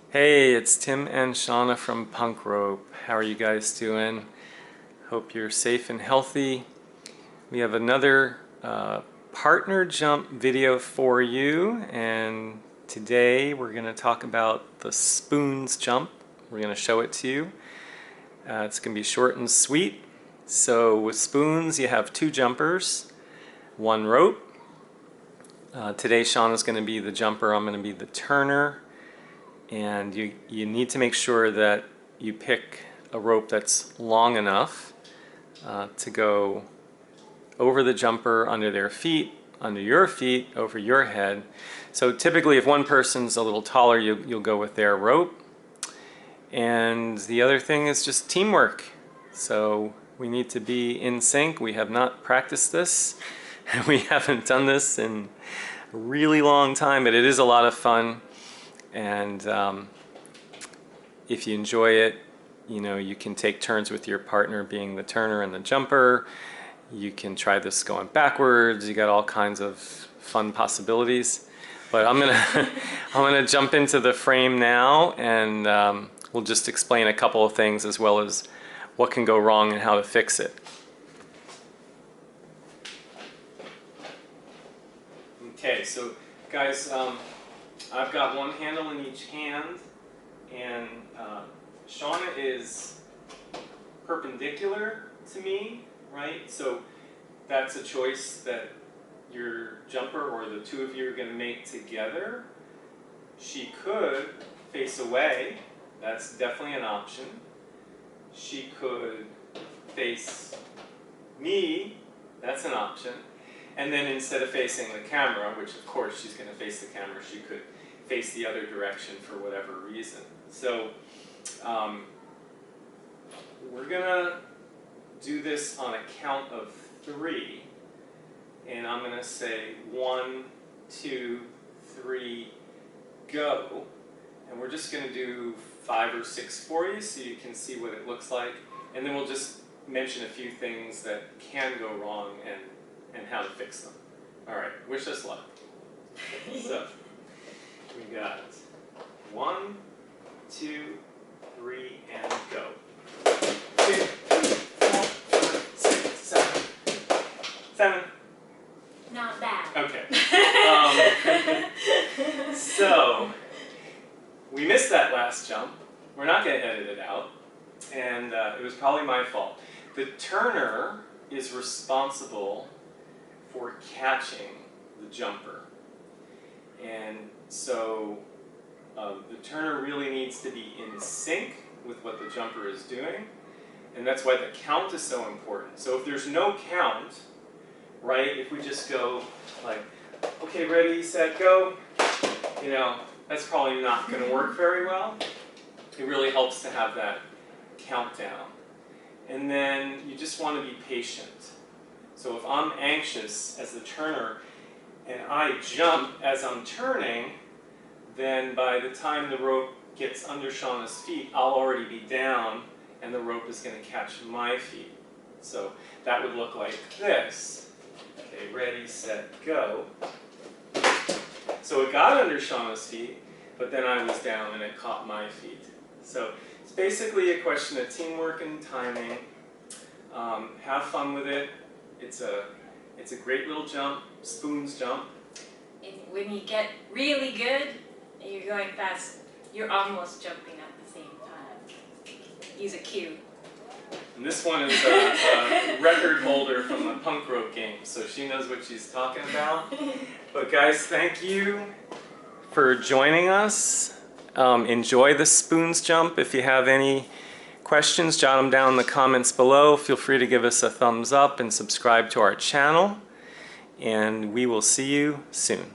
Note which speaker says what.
Speaker 1: Hey, it's Tim and Shana from Punk Rope. How are you guys doing? Hope you're safe and healthy. We have another partner jump video for you, and today we're going to talk about the spoons jump. We're going to show it to you. It's going to be short and sweet. So with spoons you have two jumpers, one rope. Today Shauna's going to be the jumper, I'm going to be the turner. And you need to make sure that you pick a rope that's long enough to go over the jumper, under their feet, under your feet, over your head. So typically if one person's a little taller, you'll go with their rope. And the other thing is just teamwork. So we need to be in sync. We have not practiced this. We haven't done this in a really long time, but it is a lot of fun. And if you enjoy it, you can take turns with your partner being the turner and the jumper. You can try this going backwards. You got all kinds of fun possibilities. But I'm gonna jump into the frame now, and we'll just explain a couple of things as well as what can go wrong and how to fix it. Okay, so guys, I've got one handle in each hand, and Shana is perpendicular to me, right? So that's a choice that your jumper or the two of you are going to make together. She could face away. That's definitely an option. She could face me. That's an option. And then instead of facing the camera, which of course she's going to face the camera, she could face the other direction for whatever reason. So we're going to do this on a count of 3. And I'm going to say 1, 2, 3, go. And we're just going to do 5 or 6 for you so you can see what it looks like. And then we'll just mention a few things that can go wrong and how to fix them. All right, wish us luck. So we got 1, 2, 3, and go. 2, 3, 4, 5, 6, 7. 7.
Speaker 2: Not bad.
Speaker 1: Okay. So we missed that last jump. We're not going to edit it out, and it was probably my fault. The turner is responsible for catching the jumper, and so the turner really needs to be in sync with what the jumper is doing, and that's why the count is so important. So if there's no count, right, if we just go like, okay, ready, set, go, that's probably not going to work very well. It really helps to have that countdown. And then you just want to be patient. So if I'm anxious as the turner and I jump as I'm turning, then by the time the rope gets under Shauna's feet, I'll already be down and the rope is going to catch my feet. So that would look like this. Okay, ready, set, go. So it got under Shauna's feet, but then I was down and it caught my feet. So it's basically a question of teamwork and timing. Have fun with it. It's a great little jump, spoons jump.
Speaker 2: And when you get really good and you're going fast, you're almost jumping at the same time. Use a cue.
Speaker 1: And this one is a record holder from the Punk Rope game, so she knows what she's talking about. But guys, thank you for joining us. Enjoy the spoons jump. If you have any questions, jot them down in the comments below. Feel free to give us a thumbs up and subscribe to our channel. And we will see you soon.